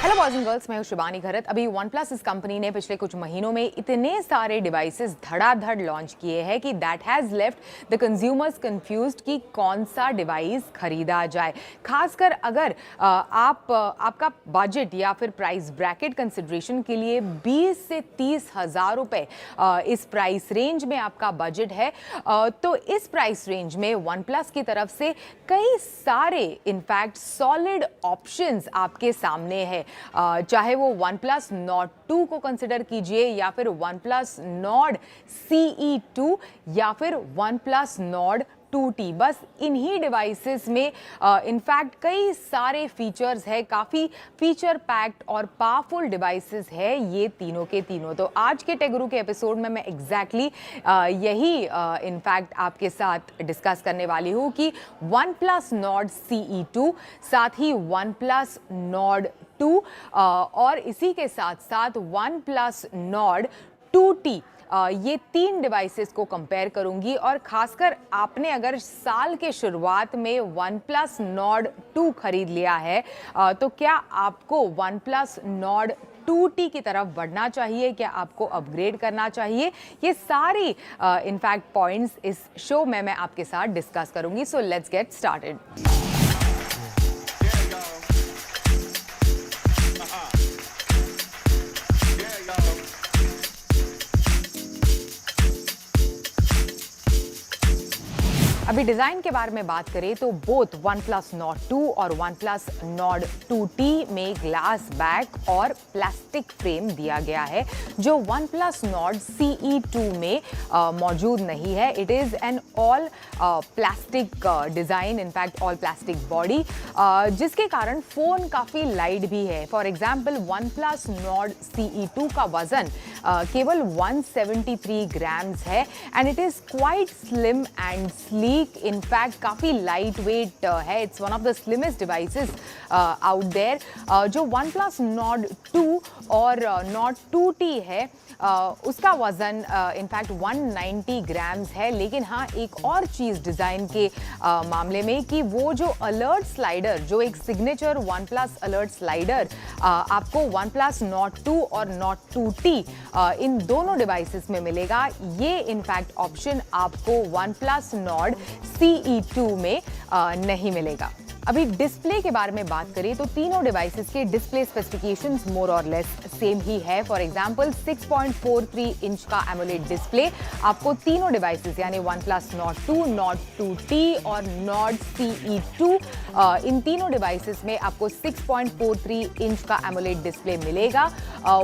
Hello boys and girls, मैं हूं शिवानी घरत। अभी वन प्लस इस कंपनी ने पिछले कुछ महीनों में इतने सारे डिवाइसेस धड़ाधड़ लॉन्च किए हैं कि that has left the consumers confused कि कौन सा डिवाइस खरीदा जाए। खासकर अगर आपका बजट या फिर प्राइस ब्रैकेट कंसिडरेशन के लिए 20 से 30 हज़ार रुपये इस प्राइस रेंज में आपका बजट है, तो इस प्राइस रेंज में वन प्लस की तरफ से कई सारे इनफैक्ट सॉलिड ऑप्शंस आपके सामने है। चाहे वो वन प्लस नॉट 2 को कंसिडर कीजिए या फिर वन प्लस नॉड CE2 या फिर वन प्लस नॉड 2T, बस इन्हीं डिवाइसेस में इनफैक्ट कई सारे फीचर्स है, काफ़ी फीचर पैक्ड और पावरफुल डिवाइसेस है ये तीनों के तीनों। तो आज के टेक गुरु के एपिसोड में मैं एग्जैक्टली यही इनफैक्ट आपके साथ डिस्कस करने वाली हूँ कि वन प्लस नॉड CE2, साथ ही वन प्लस नॉड 2 और इसी के साथ साथ वन प्लस नॉड 2T, ये तीन डिवाइसेस को कंपेयर करूंगी। और खासकर आपने अगर साल के शुरुआत में वन प्लस नॉड 2 खरीद लिया है तो क्या आपको वन प्लस नॉड 2T की तरफ बढ़ना चाहिए, क्या आपको अपग्रेड करना चाहिए? ये सारी इनफैक्ट पॉइंट्स इस शो में मैं आपके साथ डिस्कस करूंगी। So let's get started. अभी डिज़ाइन के बारे में बात करें तो बोथ वन प्लस नॉड 2 और वन प्लस नॉड 2T में ग्लास बैक और प्लास्टिक फ्रेम दिया गया है, जो वन प्लस नॉड CE2 में मौजूद नहीं है। It is an all plastic design, in fact all plastic body, जिसके कारण फ़ोन काफ़ी लाइट भी है। For example OnePlus Nord CE2 का वज़न केवल 173 ग्राम्स है and it is quite slim and sleek. In fact काफ़ी लाइट वेट है। It's one of the slimmest devices out there. जो वन प्लस नॉड 2 और नॉड 2T है उसका वज़न इनफैक्ट 190 ग्राम्स है। लेकिन हाँ, एक और चीज़ डिज़ाइन के मामले में कि वो जो अलर्ट स्लाइडर, जो एक signature one plus alert slider आपको वन प्लस नॉड 2 और नॉड 2T इन दोनों डिवाइसेस में मिलेगा, ये इनफैक्ट ऑप्शन आपको वन प्लस नॉड CE2 में नहीं मिलेगा। अभी डिस्प्ले के बारे में बात करें तो तीनों डिवाइसेस के डिस्प्ले स्पेसिफिकेशंस मोर और लेस सेम ही है। फॉर एग्जांपल 6.43 इंच का एमोलेड डिस्प्ले आपको तीनों डिवाइसेस यानी one plus Nord 2, Nord 2T और नॉड CE2, इन तीनों डिवाइसेस में आपको 6.43 इंच का एमोलेड डिस्प्ले मिलेगा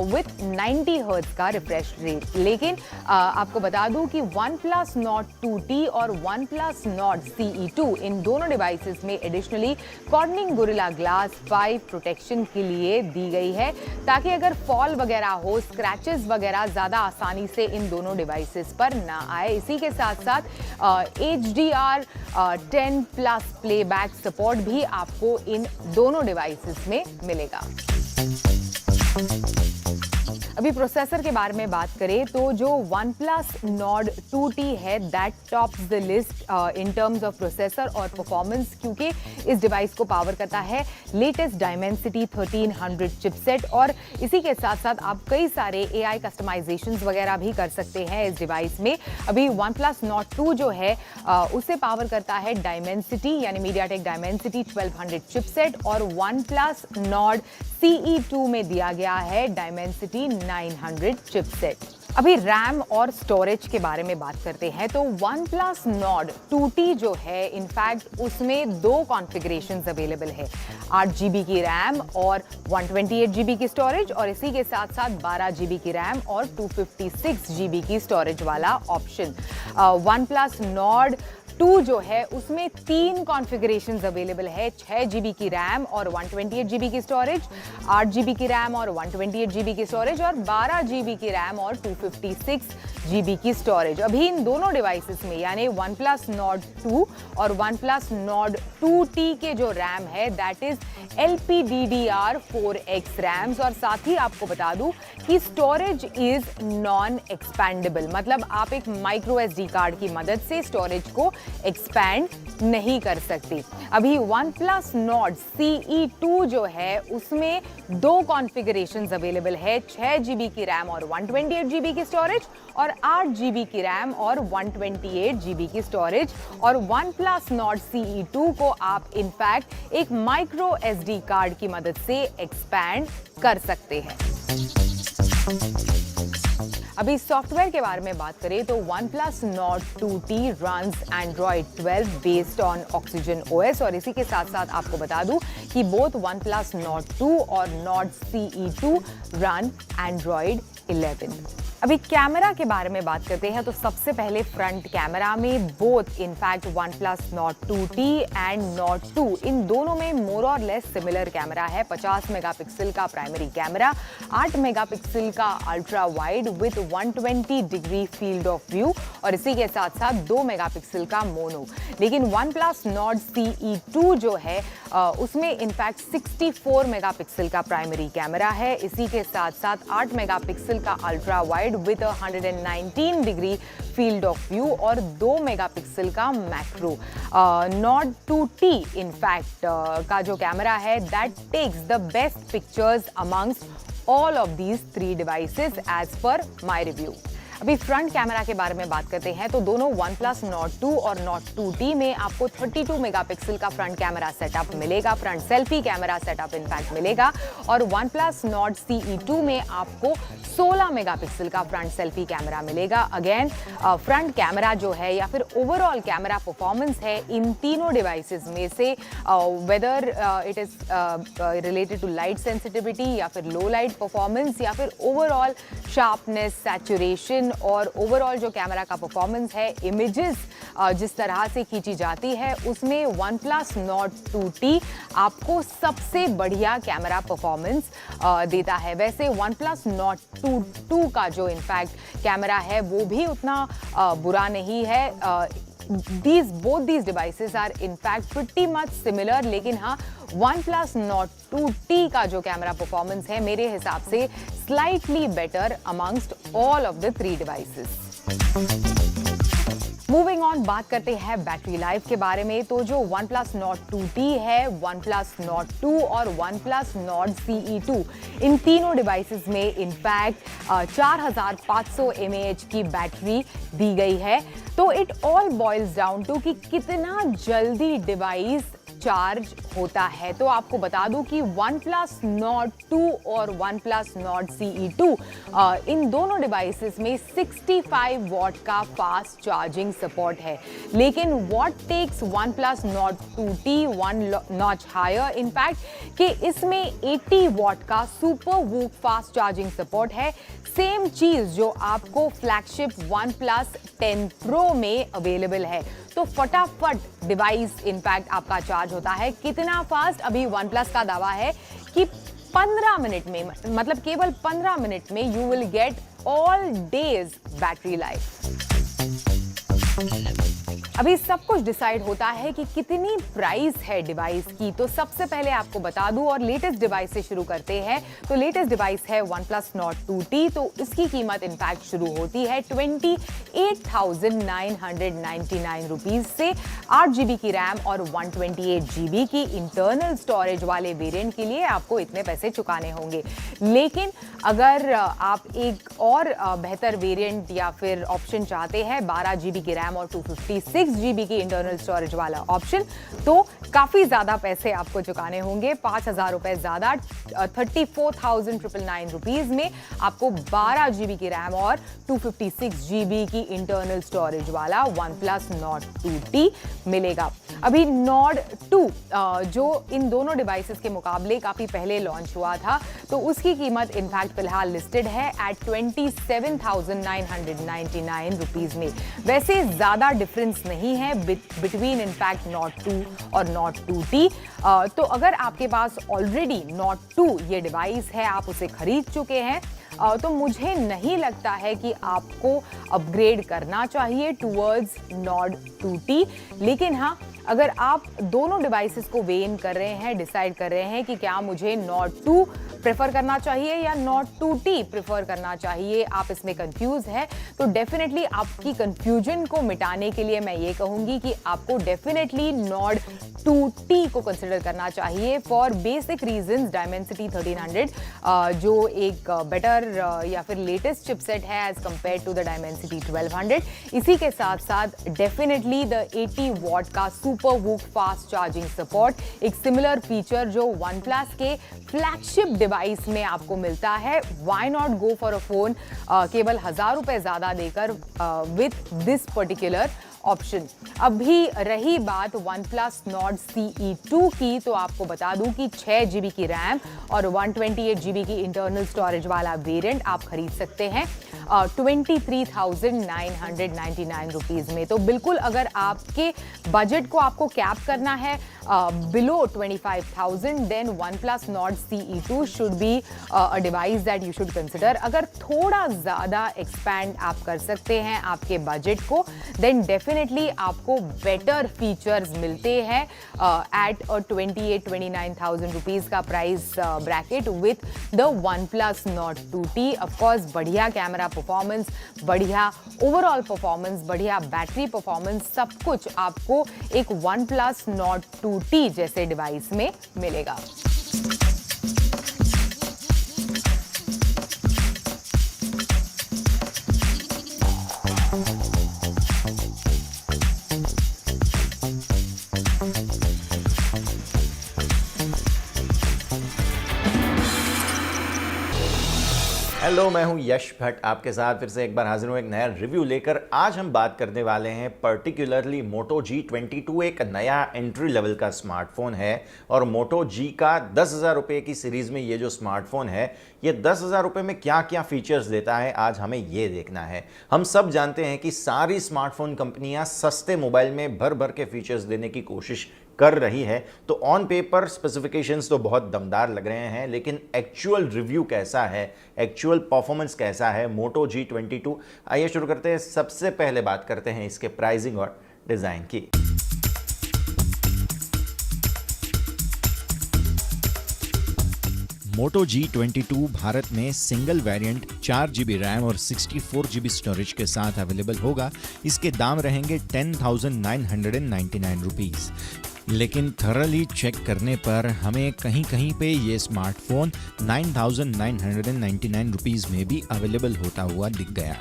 विथ 90 हर्ट्ज का रिफ्रेश रेट। लेकिन आपको बता दूं कि वन प्लस नॉड 2T और वन प्लस नॉड CE2 इन दोनों डिवाइसेस में additionally cornering gorilla glass 5 protection के लिए दी गई है, ताकि अगर फॉल वगैरह हो, स्क्रैचेस वगैरह ज़्यादा आसानी से इन दोनों डिवाइसेस पर ना आए। इसी के साथ साथ HDR 10 प्लस प्लेबैक सपोर्ट भी आपको इन दोनों डिवाइसेस में मिलेगा। अभी प्रोसेसर के बारे में बात करें तो जो वन प्लस नॉड 2T है that tops the list in terms of processor और परफॉर्मेंस, क्योंकि इस डिवाइस को पावर करता है लेटेस्ट डायमेंसिटी 1300 चिपसेट। और इसी के साथ साथ आप कई सारे AI कस्टमाइजेशंस वगैरह भी कर सकते हैं इस डिवाइस में। अभी वन प्लस नॉड 2 जो है उसे पावर करता है डायमेंसिटी यानी मीडियाटेक डायमेंसिटी 1200 चिपसेट, और वन प्लस नॉड CE2 में दिया गया है डायमेंसिटी 900 चिपसेट। अभी रैम और स्टोरेज के बारे में बात करते हैं तो वन प्लस नॉड 2T जो है इनफैक्ट उसमें दो कॉन्फ़िगरेशंस अवेलेबल है, 8 GB की रैम और 128 GB की स्टोरेज, और इसी के साथ साथ 12 GB की रैम और 256 GB की स्टोरेज वाला ऑप्शन। वन प्लस नॉड 2 जो है उसमें 3 कॉन्फ़िगरेशंस अवेलेबल है, 6 GB की रैम और 128 GB की स्टोरेज, 8 GB की रैम और 128 GB की स्टोरेज, और 12 GB की रैम और 256 GB की स्टोरेज। अभी इन दोनों डिवाइसेस में यानी OnePlus Nord 2 और OnePlus Nord 2T के जो रैम है दैट इज LPDDR4X रैम्स, और साथ ही आपको बता दूं कि स्टोरेज इज नॉन एक्सपैंडेबल, मतलब आप एक माइक्रो SD कार्ड की मदद से स्टोरेज को एक्सपैंड नहीं कर सकती। अभी OnePlus Nord CE2 जो है उसमें दो कॉन्फ़िगरेशंस अवेलेबल है, 6 GB की रैम और 128 GB की स्टोरेज, और 8 GB की रैम और 128 GB की स्टोरेज। और OnePlus Nord CE2 को आप इनफैक्ट एक माइक्रो SD कार्ड की मदद से एक्सपैंड कर सकते हैं। अभी सॉफ्टवेयर के बारे में बात करें तो OnePlus Nord 2T runs Android 12 based on Oxygen OS, और इसी के साथ साथ आपको बता दूं कि बोथ OnePlus Nord 2 और Nord CE2 run Android 11। अभी कैमरा के बारे में बात करते हैं तो सबसे पहले फ्रंट कैमरा में both in fact OnePlus Nord 2T and Nord 2 इन दोनों में मोर और लेस सिमिलर कैमरा है। 50 मेगापिक्सल का प्राइमरी कैमरा, 8 मेगापिक्सल का ultra wide with 120 degree field of view, और इसी के साथ साथ 2 मेगापिक्सल का मोनो। लेकिन OnePlus Nord CE2 जो है उसमें इनफैक्ट 64 मेगापिक्सल का प्राइमरी कैमरा है, इसी के साथ साथ 8 मेगापिक्सल का ultra wide with 119 degree field of view और 2 मेगापिक्सल का मैक्रो। Nord 2T इनफैक्ट का जो कैमरा है that takes the best pictures amongst all of these 3 devices as per my review. अभी फ्रंट कैमरा के बारे में बात करते हैं तो दोनों OnePlus Nord 2 और Nord 2T में आपको 32 मेगापिक्सल का फ्रंट कैमरा सेटअप मिलेगा, front selfie camera setup in fact मिलेगा, और OnePlus Nord CE2 में आपको 16 मेगापिक्सल का फ्रंट सेल्फी कैमरा मिलेगा। अगेन फ्रंट कैमरा जो है या फिर ओवरऑल कैमरा परफॉर्मेंस है इन तीनों डिवाइसेस में से, whether it is related to light sensitivity या फिर लो लाइट परफॉर्मेंस या फिर ओवरऑल शार्पनेस, सैचुरेशन और ओवरऑल जो कैमरा का परफॉर्मेंस है, इमेजेस जिस तरह से खींची जाती है, उसमें OnePlus Nord 2T आपको सबसे बढ़िया कैमरा परफॉर्मेंस देता है। वैसे OnePlus Nord 2 का जो इनफैक्ट कैमरा है वो भी उतना बुरा नहीं है। both these devices are in fact pretty much similar, लेकिन हाँ OnePlus Nord 2T का जो कैमरा परफॉर्मेंस है मेरे हिसाब से slightly better amongst all of the 3 devices। Moving on, बात करते हैं बैटरी लाइफ के बारे में तो जो OnePlus Nord 2T है, OnePlus Nord 2 और OnePlus Nord CE2 इन तीनों डिवाइसेस में इनफैक्ट 4500 mAh की बैटरी दी गई है। तो it all boils down to कि कितना जल्दी डिवाइस चार्ज होता है। तो आपको बता दूं कि OnePlus Nord 2 और OnePlus Nord CE2 इन दोनों डिवाइसेस में 65 वॉट का फास्ट चार्जिंग सपोर्ट है, लेकिन what takes OnePlus Nord 2T one notch higher in fact कि इसमें 80 वॉट का super VOOC fast charging support है। सेम चीज जो आपको फ्लैगशिप OnePlus 10 Pro में अवेलेबल है। तो फटाफट डिवाइस इनफैक्ट आपका चार्ज होता है। कितना फास्ट? अभी OnePlus का दावा है कि 15 मिनट में, मतलब केवल 15 मिनट में you will get all days battery life. अभी सब कुछ डिसाइड होता है कि कितनी प्राइस है डिवाइस की। तो सबसे पहले आपको बता दूं और लेटेस्ट डिवाइस से शुरू करते हैं। तो लेटेस्ट डिवाइस है OnePlus Nord 2T, तो इसकी कीमत इनफैक्ट शुरू होती है 28,999 रुपीज से। 8 GB की रैम और 128 GB की इंटरनल स्टोरेज वाले वेरिएंट के लिए आपको इतने पैसे चुकाने होंगे। लेकिन अगर आप एक और बेहतर वेरिएंट या फिर ऑप्शन चाहते हैं, 12 GB की रैम और 256 GB की इंटरनल स्टोरेज वाला ऑप्शन, तो काफी ज्यादा पैसे आपको चुकाने होंगे, 5,000 रुपए ज्यादा। 34,999 रुपीज में आपको 12 GB की रैम और 256 GB की इंटरनल स्टोरेज वाला OnePlus Nord 2T मिलेगा। अभी Nord 2 जो इन दोनों डिवाइसेस के मुकाबले काफी पहले लॉन्च हुआ था, तो उसकी कीमत इनफैक्ट फिलहाल लिस्टेड है एट 27,999 रुपीज में। वैसे ज्यादा डिफरेंस नहीं है बिटवीन इनफैक्ट Nord 2 और Nord 2T। तो अगर आपके पास ऑलरेडी Nord 2 ये डिवाइस है, आप उसे खरीद चुके हैं, तो मुझे नहीं लगता है कि आपको अपग्रेड करना चाहिए टूवर्ड्स नॉर्ड 2T। लेकिन हाँ, अगर आप दोनों डिवाइसेस को वेइ इन कर रहे हैं, डिसाइड कर रहे हैं कि क्या मुझे नॉर्ड 2 प्रेफर करना चाहिए या नॉर्ड 2T प्रेफर करना चाहिए, आप इसमें कंफ्यूज है, तो डेफिनेटली आपकी कंफ्यूजन को मिटाने के लिए मैं ये कहूंगी कि आपको डेफिनेटली नॉर्ड 2T को कंसिडर करना चाहिए फॉर बेसिक रीजंस। डायमेंसिटी 1300 जो एक बेटर या फिर लेटेस्ट चिपसेट है as compare to the Dimensity 1200। इसी के साथ साथ डेफिनेटली द 80 वॉट का super VOOC fast charging support, एक सिमिलर फीचर जो OnePlus के फ्लैगशिप डिवाइस में आपको मिलता है। Why not go for a phone केवल 1000 रुपए ज्यादा देकर विथ दिस पर्टिकुलर ऑप्शन। अभी रही बात OnePlus Nord CE2 की, तो आपको बता दूं कि 6 GB की रैम और 128 GB की इंटरनल स्टोरेज वाला वेरिएंट आप खरीद सकते हैं 23,999 रुपीज़ में। तो बिल्कुल अगर आपके बजट को आपको कैप करना है below 25,000, then OnePlus Nord CE2 should be a device that you should consider. अगर थोड़ा ज़्यादा एक्सपैंड आप कर सकते हैं आपके बजट को, देन डेफिनेटली आपको बेटर फीचर्स मिलते हैं एट 28-29,000 रुपीज़ का price bracket with the OnePlus Nord 2T। Of course बढ़िया कैमरा परफॉर्मेंस, बढ़िया ओवरऑल परफॉर्मेंस, बढ़िया बैटरी परफॉर्मेंस, सब कुछ आपको एक OnePlus Nord 2T जैसे डिवाइस में मिलेगा। हेलो, मैं हूं यश भट्ट, आपके साथ फिर से एक बार हाजिर हूं एक नया रिव्यू लेकर। आज हम बात करने वाले हैं पर्टिकुलरली Moto G22, एक नया एंट्री लेवल का स्मार्टफोन है। और Moto G का 10,000 रुपये की सीरीज़ में ये जो स्मार्टफोन है, ये 10,000 रुपये में क्या क्या फीचर्स देता है, आज हमें ये देखना है। हम सब जानते हैं कि सारी स्मार्टफोन कंपनियां सस्ते मोबाइल में भर भर के फीचर्स देने की कोशिश कर रही है। तो ऑन पेपर स्पेसिफिकेशंस तो बहुत दमदार लग रहे हैं, लेकिन एक्चुअल रिव्यू कैसा है, एक्चुअल परफॉर्मेंस कैसा है Moto G22, आइए शुरू करते हैं। सबसे पहले बात करते हैं इसके प्राइसिंग और डिज़ाइन की। Moto G22 भारत में सिंगल वेरिएंट 4 GB रैम और 64 GB स्टोरेज के साथ अवेलेबल होगा। इसके दाम रहेंगे 10,999 रुपीज़। लेकिन थरली चेक करने पर हमें कहीं कहीं पे ये स्मार्टफोन 9,999 रुपीज़ में भी अवेलेबल होता हुआ दिख गया।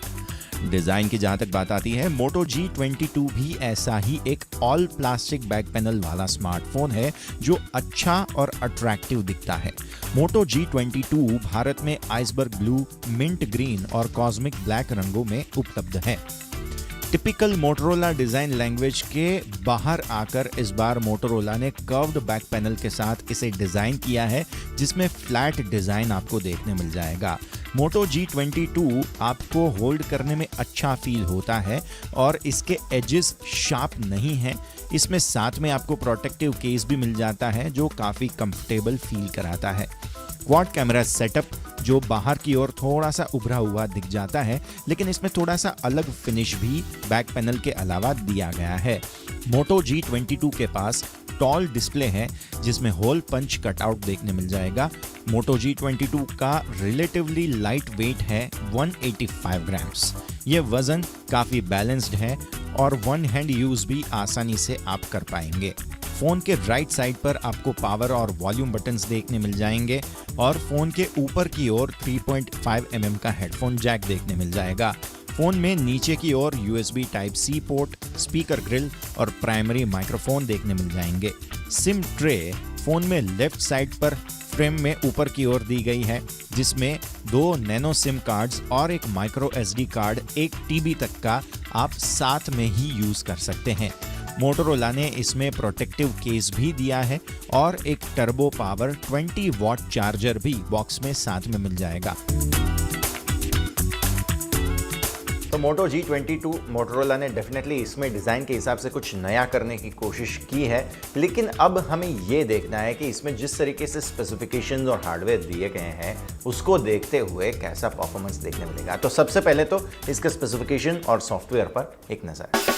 डिज़ाइन की जहाँ तक बात आती है, Moto G22 भी ऐसा ही एक ऑल प्लास्टिक बैक पैनल वाला स्मार्टफोन है जो अच्छा और अट्रैक्टिव दिखता है। Moto G22 भारत में आइसबर्ग ब्लू, मिंट ग्रीन और कॉस्मिक ब्लैक रंगों में उपलब्ध है। टिपिकल मोटोरोला डिजाइन लैंग्वेज के बाहर आकर इस बार मोटोरोला ने कर्व्ड बैक पैनल के साथ इसे डिजाइन किया है, जिसमें फ्लैट डिजाइन आपको देखने मिल जाएगा। Moto G22 आपको होल्ड करने में अच्छा फील होता है और इसके एजेस शार्प नहीं हैं। इसमें साथ में आपको प्रोटेक्टिव केस भी मिल जाता है जो काफ़ी कंफर्टेबल फील कराता है। क्वाड कैमरा सेटअप जो बाहर की ओर थोड़ा सा उभरा हुआ दिख जाता है, लेकिन इसमें थोड़ा सा अलग फिनिश भी बैक पैनल के अलावा दिया गया है। Moto G22 के पास टॉल डिस्प्ले है जिसमें होल पंच कटआउट देखने मिल जाएगा। Moto G22 का रिलेटिवली लाइट वेट है 185 ग्राम्स। ये वजन काफ़ी बैलेंस्ड है और वन हैंड यूज़ भी आसानी से आप कर पाएंगे। फ़ोन के राइट साइड पर आपको पावर और वॉल्यूम बटन्स देखने मिल जाएंगे और फ़ोन के ऊपर की ओर 3.5 mm का हेडफोन जैक देखने मिल जाएगा। फ़ोन में नीचे की ओर USB Type-C port, speaker grill और प्राइमरी माइक्रोफोन देखने मिल जाएंगे। सिम ट्रे फ़ोन में लेफ्ट साइड पर फ्रेम में ऊपर की ओर दी गई है, जिसमें 2 नैनो सिम कार्ड्स और एक माइक्रो SD कार्ड 1 TB तक का आप साथ में ही यूज़ कर सकते हैं। मोटोरोला ने इसमें प्रोटेक्टिव केस भी दिया है और एक टर्बो पावर 20 वॉट चार्जर भी बॉक्स में साथ में मिल जाएगा। तो Moto G22 मोटोरोला ने डेफिनेटली इसमें डिज़ाइन के हिसाब से कुछ नया करने की कोशिश की है, लेकिन अब हमें ये देखना है कि इसमें जिस तरीके से स्पेसिफिकेशंस और हार्डवेयर दिए गए हैं उसको देखते हुए कैसा परफॉर्मेंस देखने मिलेगा। तो सबसे पहले तो इसके स्पेसिफिकेशन और सॉफ्टवेयर पर एक नज़र।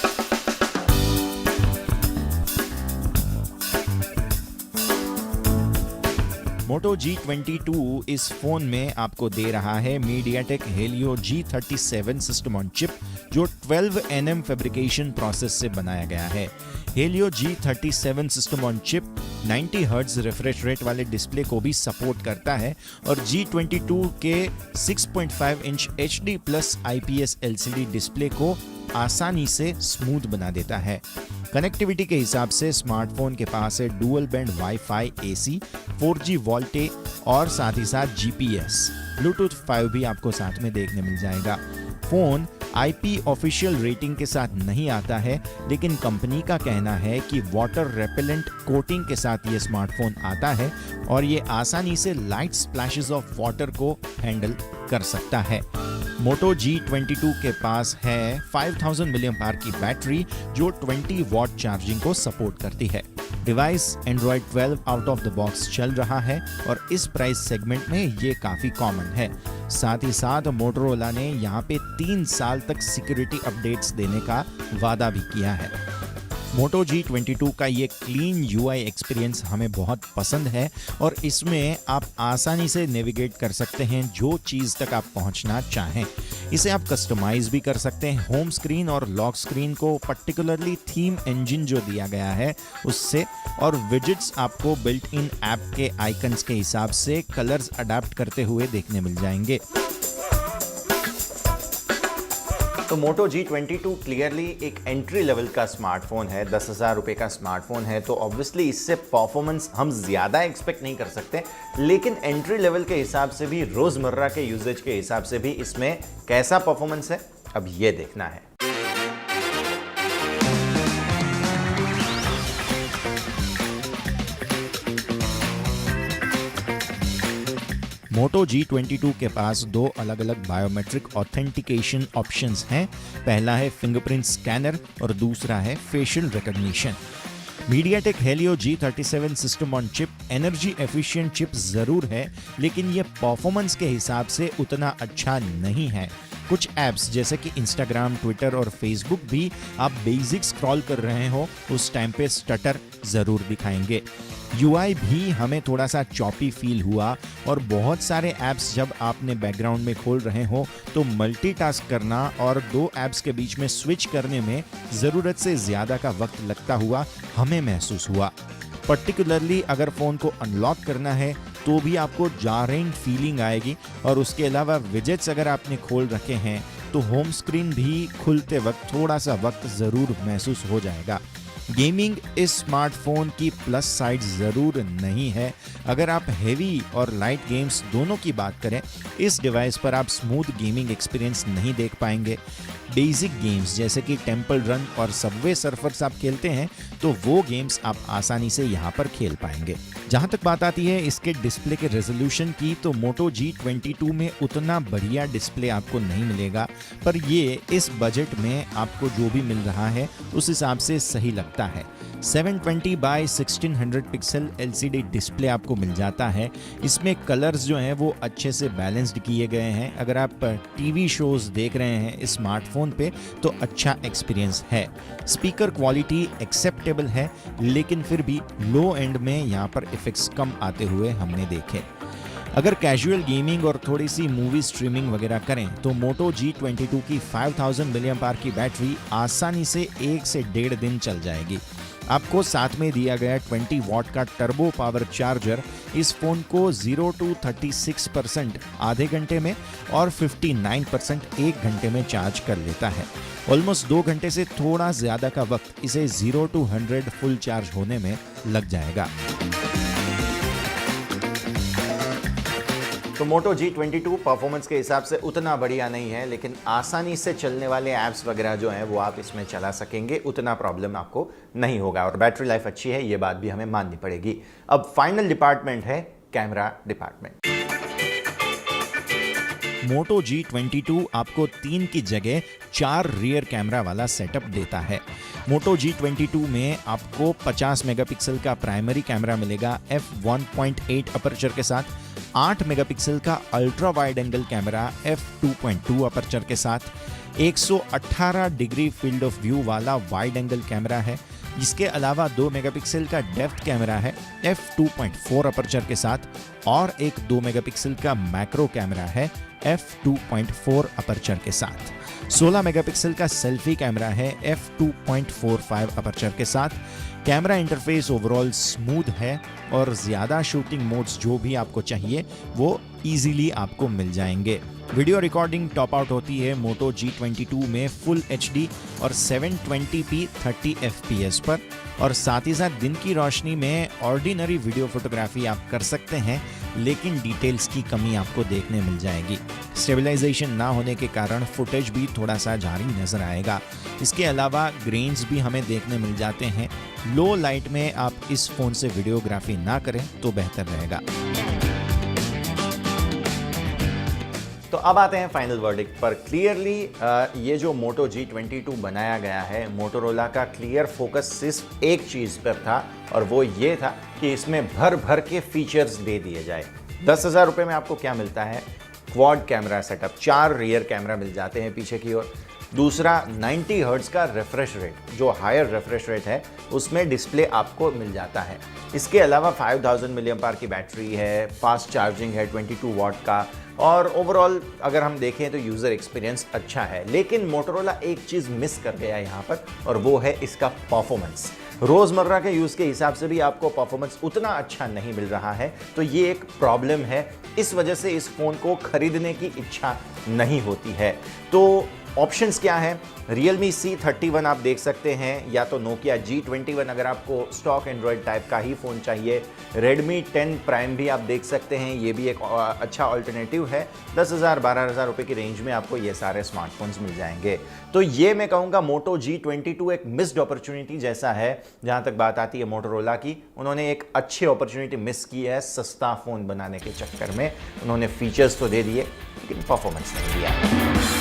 Moto G22 इस फोन में आपको दे रहा है MediaTek Helio G37 system on chip, जो 12nm फैब्रिकेशन प्रोसेस से बनाया गया है। Helio G37 system on chip 90 hertz refresh rate वाले डिस्प्ले को भी सपोर्ट करता है और G22 के 6.5 inch HD plus IPS LCD display को आसानी से स्मूथ बना देता है। कनेक्टिविटी के हिसाब से स्मार्टफोन के पास है dual band wifi AC, 4G VoLTE और साथ ही साथ GPS, ब्लूटूथ 5 भी आपको साथ में देखने मिल जाएगा। फोन IP ऑफिशियल रेटिंग के साथ नहीं आता है, लेकिन कंपनी का कहना है कि वाटर रेपेलेंट कोटिंग के साथ ये स्मार्टफोन आता है और ये आसानी से लाइट स्प्लैशेस ऑफ वाटर को हैंडल कर सकता है। Moto G22 के पास है 5000 mAh की बैटरी जो 20 वॉट चार्जिंग को सपोर्ट करती है। Device Android 12 out of the box चल रहा है और इस प्राइस सेगमेंट में ये काफी कॉमन है। साथ ही साथ मोटोरोला ने यहाँ पे 3 साल तक सिक्योरिटी अपडेट्स देने का वादा भी किया है। Moto G22 का ये क्लीन UI एक्सपीरियंस हमें बहुत पसंद है और इसमें आप आसानी से नेविगेट कर सकते हैं जो चीज़ तक आप पहुंचना चाहें। इसे आप कस्टमाइज भी कर सकते हैं होम स्क्रीन और लॉक स्क्रीन को, पर्टिकुलरली थीम इंजन जो दिया गया है उससे, और विजेट्स आपको बिल्ट इन ऐप के आइकन्स के हिसाब से कलर्स अडेप्ट करते हुए देखने मिल जाएंगे। तो Moto G22 क्लियरली एक एंट्री लेवल का स्मार्टफोन है, 10,000 रुपये का स्मार्टफोन है, तो ऑब्वियसली इससे परफॉर्मेंस हम ज़्यादा एक्सपेक्ट नहीं कर सकते, लेकिन एंट्री लेवल के हिसाब से भी, रोज़मर्रा के यूजेज के हिसाब से भी इसमें कैसा परफॉर्मेंस है अब ये देखना है। Moto G22 के पास 2 अलग अलग बायोमेट्रिक ऑथेंटिकेशन ऑप्शंस हैं। पहला है फिंगरप्रिंट स्कैनर और दूसरा है facial recognition. MediaTek Helio G37 system on chip energy efficient chip जरूर है, लेकिन ये परफॉर्मेंस के हिसाब से उतना अच्छा नहीं है। कुछ ऐप्स जैसे कि इंस्टाग्राम, ट्विटर और फेसबुक भी आप बेसिक स्क्रॉल कर रहे हो उस टाइम पे स्टटर जरूर दिखाएंगे। UI भी हमें थोड़ा सा चॉपी फील हुआ और बहुत सारे ऐप्स जब आपने बैकग्राउंड में खोल रहे हो तो मल्टीटास्क करना और 2 ऐप्स के बीच में स्विच करने में ज़रूरत से ज़्यादा का वक्त लगता हुआ हमें महसूस हुआ। पर्टिकुलरली अगर फ़ोन को अनलॉक करना है तो भी आपको जारेंट फीलिंग आएगी और उसके अलावा विजेट्स अगर आपने खोल रखे हैं तो होम स्क्रीन भी खुलते वक्त थोड़ा सा वक्त ज़रूर महसूस हो जाएगा। गेमिंग इस स्मार्टफोन की प्लस साइड ज़रूर नहीं है। अगर आप हेवी और लाइट गेम्स दोनों की बात करें, इस डिवाइस पर आप स्मूथ गेमिंग एक्सपीरियंस नहीं देख पाएंगे। बेसिक गेम्स जैसे कि टेम्पल रन और सबवे सर्फर्स आप खेलते हैं तो वो गेम्स आप आसानी से यहाँ पर खेल पाएंगे। जहाँ तक बात आती है इसके डिस्प्ले के रेजोल्यूशन की, तो Moto G22 में उतना बढ़िया डिस्प्ले आपको नहीं मिलेगा, पर ये इस बजट में आपको जो भी मिल रहा है उस हिसाब से सही लगता है। 720 बाय 1600 पिक्सल LCD डिस्प्ले आपको मिल जाता है। इसमें कलर्स जो हैं वो अच्छे से बैलेंस्ड किए गए हैं। अगर आप टीवी शोज देख रहे हैं इस स्मार्टफोन पे तो अच्छा एक्सपीरियंस है। स्पीकर क्वालिटी एक्सेप्टेबल है, लेकिन फिर भी लो एंड में यहाँ पर इफेक्ट्स कम आते हुए हमने देखे। अगर कैजुअल गेमिंग और थोड़ी सी मूवी स्ट्रीमिंग वगैरह करें तो Moto G22 की 5000 mAh की बैटरी आसानी से 1 से 1.5 दिन चल जाएगी। आपको साथ में दिया गया 20 वॉट का टर्बो पावर चार्जर इस फोन को 0 to 36% आधे घंटे में और 59% 1 घंटे में चार्ज कर लेता है। ऑलमोस्ट 2 घंटे से थोड़ा ज्यादा का वक्त इसे 0 to 100 फुल चार्ज होने में लग जाएगा। तो Moto G22 परफॉर्मेंस के हिसाब से उतना बढ़िया नहीं है, लेकिन आसानी से चलने वाले ऐप्स वगैरह जो हैं वो आप इसमें चला सकेंगे, उतना प्रॉब्लम आपको नहीं होगा और बैटरी लाइफ अच्छी है, ये बात भी हमें माननी पड़ेगी। अब फाइनल डिपार्टमेंट है कैमरा डिपार्टमेंट। मोटो G22 आपको 3 की जगह 4 रियर कैमरा वाला सेटअप देता है। मोटो G22 में आपको 50 मेगापिक्सल का प्राइमरी कैमरा मिलेगा f1.8 अपर्चर के साथ, 8 मेगापिक्सल का ultra wide angle camera f2.2 aperture के साथ, 118 डिग्री फील्ड ऑफ व्यू वाला वाइड एंगल कैमरा है। इसके अलावा 2 मेगापिक्सल का डेप्थ कैमरा है f2.4 अपर्चर के साथ, और एक 2 मेगापिक्सल का मैक्रो कैमरा है f2.4 अपर्चर के साथ। 16 मेगापिक्सल का सेल्फी कैमरा है f2.45 अपर्चर के साथ। कैमरा इंटरफेस ओवरऑल स्मूथ है और ज़्यादा शूटिंग मोड्स जो भी आपको चाहिए वो इजीली आपको मिल जाएंगे। वीडियो रिकॉर्डिंग टॉप आउट होती है मोटो G22 में फुल HD और 720p 30 fps पर, और साथ ही साथ दिन की रोशनी में ऑर्डिनरी वीडियो फोटोग्राफी आप कर सकते हैं, लेकिन डिटेल्स की कमी आपको देखने मिल जाएगी। स्टेबलाइजेशन ना होने के कारण फुटेज भी थोड़ा सा जारी नजर आएगा। इसके अलावा ग्रेन्स भी हमें देखने मिल जाते हैं। लो लाइट में आप इस फ़ोन से वीडियोग्राफी ना करें तो बेहतर रहेगा। तो अब आते हैं फाइनल वर्डिक्ट पर। क्लियरली ये जो मोटो G22 बनाया गया है, मोटोरोला का क्लियर फोकस सिर्फ एक चीज़ पर था, और वो ये था कि इसमें भर भर के फीचर्स दे दिए जाए। 10,000 रुपये में आपको क्या मिलता है? Quad camera setup, 4 rear camera मिल जाते हैं पीछे की ओर। दूसरा 90 हर्ट्ज का रिफ्रेश रेट, जो हायर रिफ्रेश रेट है उसमें डिस्प्ले आपको मिल जाता है। इसके अलावा 5000 mAh की बैटरी है, फास्ट चार्जिंग है 22 वाट का, और ओवरऑल अगर हम देखें तो यूज़र एक्सपीरियंस अच्छा है। लेकिन मोटोरोला एक चीज़ मिस कर गया है यहाँ पर, और वो है इसका परफॉर्मेंस। रोज़मर्रा के यूज़ के हिसाब से भी आपको परफॉर्मेंस उतना अच्छा नहीं मिल रहा है, तो ये एक प्रॉब्लम है। इस वजह से इस फ़ोन को खरीदने की इच्छा नहीं होती है। तो ऑप्शंस क्या हैं? Realme C31 आप देख सकते हैं, या तो Nokia G21 अगर आपको स्टॉक एंड्रॉयड टाइप का ही फ़ोन चाहिए। Redmi 10 Prime भी आप देख सकते हैं, ये भी एक अच्छा अल्टरनेटिव है। 10,000-12,000 रुपये की रेंज में आपको ये सारे स्मार्टफोन्स मिल जाएंगे। तो ये मैं कहूँगा मोटो G22 एक मिस्ड अपॉर्चुनिटी जैसा है। जहाँ तक बात आती है मोटोरोला की, उन्होंने एक अच्छी अपॉर्चुनिटी मिस की है सस्ता फ़ोन बनाने के चक्कर में। उन्होंने फीचर्स तो दे दिए लेकिन परफॉर्मेंस नहीं दिया।